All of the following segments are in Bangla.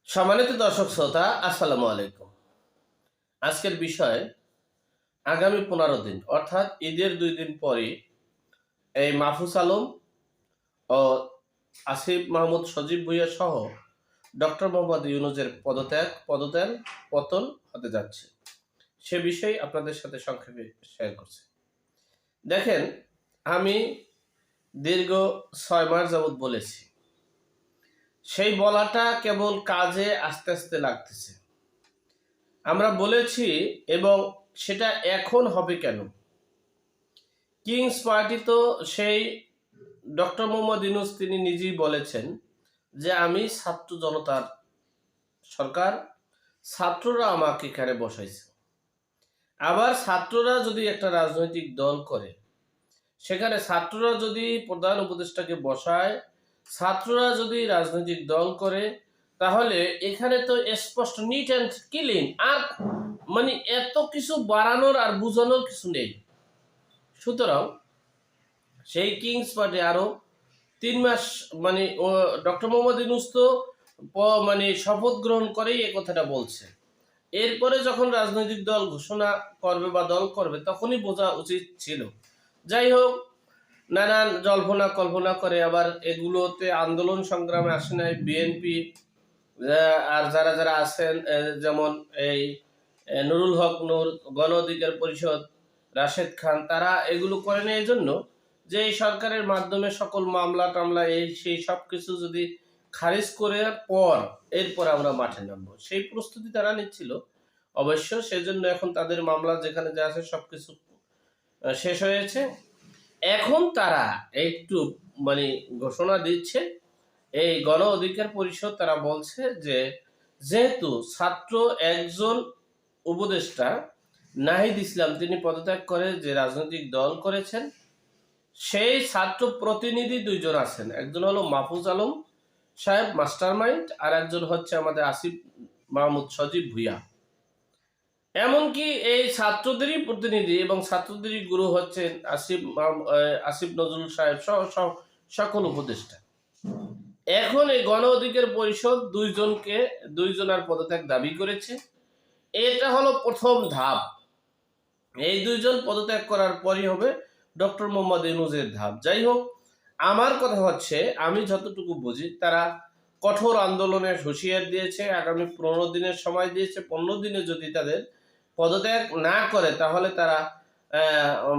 সম্মানিত দর্শক শ্রোতা, আসসালামু আলাইকুম। আজকের বিষয় আগামী 15 দিন অর্থাৎ ঈদের 2 দিন পরে এই মাহফুজ আলম ও আসিফ মাহমুদ সজীব ভুঁইয়া সহ ডক্টর মোহাম্মদ ইউনূসের পতন হতে যাচ্ছে। সে বিষয়ে আপনাদের সাথে সংক্ষেপে শেয়ার করছি। দেখেন, আমি দীর্ঘ 6 মাস যাবৎ বলেছি, সেই বলাটা কেবল কাজে আস্তে আস্তে লাগতেছে। আমরা বলেছি এবং সেটা এখন হবে কেন? কিংস পার্টি তো সেই ডক্টর মোহাম্মদ ইউনূস তিনি নিজেই বলেছেন যে আমি ছাত্র জনতার সরকার, ছাত্ররা আমাকে এখানে বসাইছে। আবার ছাত্ররা যদি একটা রাজনৈতিক দল করে, সেখানে ছাত্ররা যদি প্রধান উপদেষ্টাকে বসায়, ছাত্ররা যদি রাজনৈতিক দল করে, তাহলে এখানে তো স্পষ্ট নিট অ্যান্ড ক্লিন, আর মানে এত কিছু বাড়ানোর আর বুঝানোর কিছু নেই। সুতরাং সেই কিংস পার্টি আরো 3 মাস মানে ডক্টর মোহাম্মদ ইউনূস তো মানে শপথ গ্রহণ করেই এ কথাটা বলছে। এরপরে যখন রাজনৈতিক দল ঘোষণা করবে বা দল করবে তখনই বোঝা উচিত ছিল। যাই হোক, নানান জল্পনা কল্পনা করে আবার এগুলোতে আন্দোলন সংগ্রামে আসে নাই বিএনপি আর যারা যারা আছেন, যেমন এই নুরুল হক নূর, গণ অধিকার পরিষদ, রাশেদ খান, তারা এগুলো করে নেই এই জন্য যে এই সরকারের মাধ্যমে সকল মামলা টামলা এই সেই সব কিছু যদি খারিজ করে পর এরপর আমরা মাঠে নামবো, সেই প্রস্তুতি তারা নিচ্ছিল। অবশ্য সেজন্য এখন তাদের মামলা যেখানে যা আছে সবকিছু শেষ হয়েছে। এখন তারা একটু মানে ঘোষণা দিচ্ছে, এই গণ অধিকার পরিষদ তারা বলছে যে যেহেতু ছাত্র একজন উপদেষ্টা নাহিদ ইসলাম তিনি পদত্যাগ করে যে রাজনৈতিক দল করেছেন, সেই ছাত্র প্রতিনিধি 2 জন আছেন। একজন হলো মাহফুজ আলম সাহেব মাস্টার মাইন্ড, আর একজন হচ্ছে আমাদের আসিফ মাহমুদ সজীব ভুঁইয়া। এমনকি এই ছাত্রদেরই প্রতিনিধি এবং ছাত্রদেরই গুরু হচ্ছেন আসিফ নজরুল সাহেব সহ সকল উপদেষ্টা। এখন এই গণ অধিকার পরিষদ 2 জনের পদত্যাগ দাবি করেছে। এটা হলো প্রথম ধাপ। এই 2 জন পদত্যাগ করার পরই হবে ডক্টর মোহাম্মদ ইউনূসের ধাপ। যাই হোক, আমার কথা হচ্ছে, আমি যতটুকু বুঝি তারা কঠোর আন্দোলনের হুঁশিয়ার দিয়েছে, আগামী 15 দিনের সময় দিয়েছে। 15 দিনে যদি তাদের পদত্যাগ না করে তাহলে তারা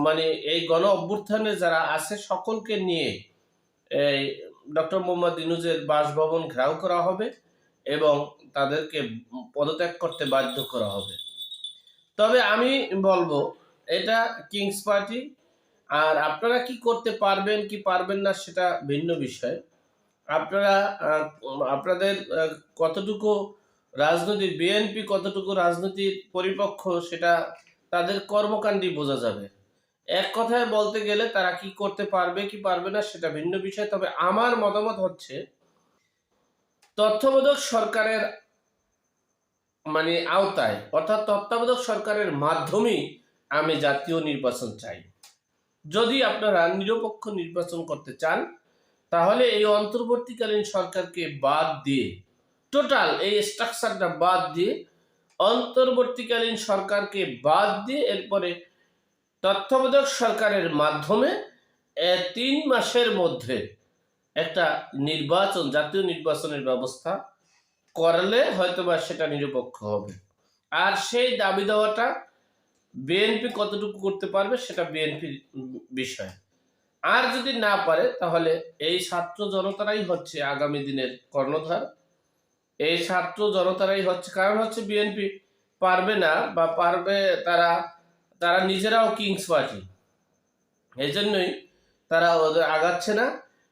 মানে এই গণ অভ্যুত্থানে যারা আছে সকলকে নিয়ে এই ডক্টর মোহাম্মদ ইউনূসের বাসভবন ঘেরাও করা হবে এবং তাদেরকে পদত্যাগ করতে বাধ্য করা হবে। তবে আমি বলবো এটা কিংস পার্টি, আর আপনারা কি করতে পারবেন কি পারবেন না সেটা ভিন্ন বিষয়। আপনারা আপনাদের কতটুকু রাজনৈতিক বিএনপি কতটুকু রাজনৈতিক পরিপক্ষ সেটা তাদের কর্মকাণ্ডই বোঝা যাবে। এক কথায় বলতে গেলে তারা কি করতে পারবে কি পারবে না সেটা ভিন্ন বিষয়। তবে আমার মতামত হচ্ছে, তত্ত্বাবধায়ক সরকারের মানে আওতায় অর্থাৎ তত্ত্বাবধায়ক সরকারের মাধ্যমেই আমি জাতীয় নির্বাচন চাই। যদি আপনারা নিরপেক্ষ নির্বাচন করতে চান তাহলে এই অন্তর্বর্তীকালীন সরকারকে বাদ দিয়ে, টোটাল এই স্ট্রাকচারটা বাদ দিয়ে, অন্তর্বর্তীকালীন সরকারকে বাদ দিয়ে এরপরে তত্ত্বাবধায়ক সরকারের মাধ্যমে 3 মাসের মধ্যে একটা নির্বাচন, জাতীয় নির্বাচনের ব্যবস্থা করলে হয়তোবা সেটা নিরপেক্ষ হবে। আর সেই দাবি দেওয়াটা বিএনপি কতটুকু করতে পারবে সেটা বিএনপির বিষয়। আর যদি না পারে তাহলে এই ছাত্র জনতারাই হচ্ছে আগামী দিনের কর্ণধার। এই ছাত্র জনতারাই হচ্ছে, কারণ হচ্ছে বিএনপি পারবে না বা পারবে তারা তারা নিজেরাও কিংস পার্টি, এই জন্যই তারা ওদের আগাচ্ছে না।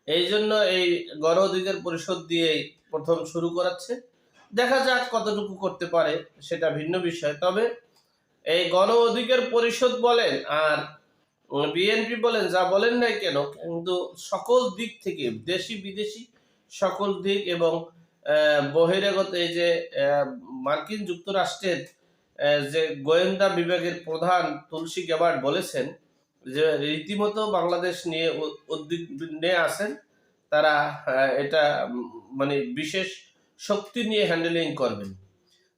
এই জন্য এই গণ অধিকার পরিষদ দিয়েই প্রথম শুরু করাচ্ছে। দেখা যাক কতটুকু করতে পারে সেটা ভিন্ন বিষয়। তবে এই গণ অধিকার পরিষদ বলেন আর বিএনপি বলেন, যা বলেন নাই কেন, কিন্তু সকল দিক থেকে দেশি বিদেশি সকল দিক এবং বহিরাগত এই যে মার্কিন যুক্তরাষ্ট্রের যে গোয়েন্দা বিভাগের প্রধান তুলসী গ্যাবার্ড বলেছেন যে রীতিমতো বাংলাদেশ নিয়ে উদ্বিগ্ন আছেন তারা। এটা মানে বিশেষ শক্তি নিয়ে হ্যান্ডেলিং করবেন।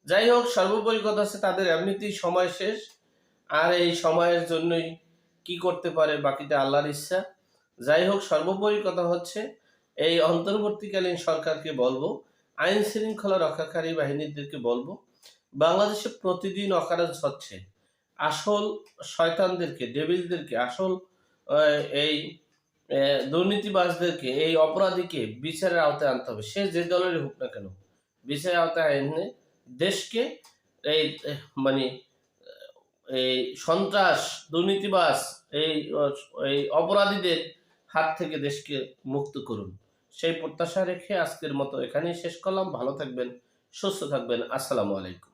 যাই হোক, সর্বোপরি কথা হচ্ছে তাদের এমনিতেই সময় শেষ, আর এই সময়ের জন্যই কি করতে পারে বাকিটা আল্লাহর ইচ্ছা। যাই হোক, সর্বোপরি কথা হচ্ছে এই অন্তর্বর্তীকালীন সরকারকে বলবো, আইন শৃঙ্খলা রক্ষাকারী বাহিনীদেরকে বলবো, বাংলাদেশে প্রতিদিন অকারেন্স হচ্ছে, আসল শয়তানদেরকে, ডেভিলদেরকে, আসল এই দুর্নীতিবাজদেরকে, এই অপরাধীকে বিচারের আওতায় আনতে হবে। সে যে দলেরই হোক না কেন, বিচারের আওতায় এনে দেশকে এই মানে এই সন্ত্রাস, দুর্নীতিবাজ, এই এই অপরাধীদের হাত থেকে দেশকে মুক্ত করুন। সেই প্রত্যাশা রেখে আজকের মতো এখানেই শেষ করলাম। ভালো থাকবেন, সুস্থ থাকবেন। আসসালামু আলাইকুম।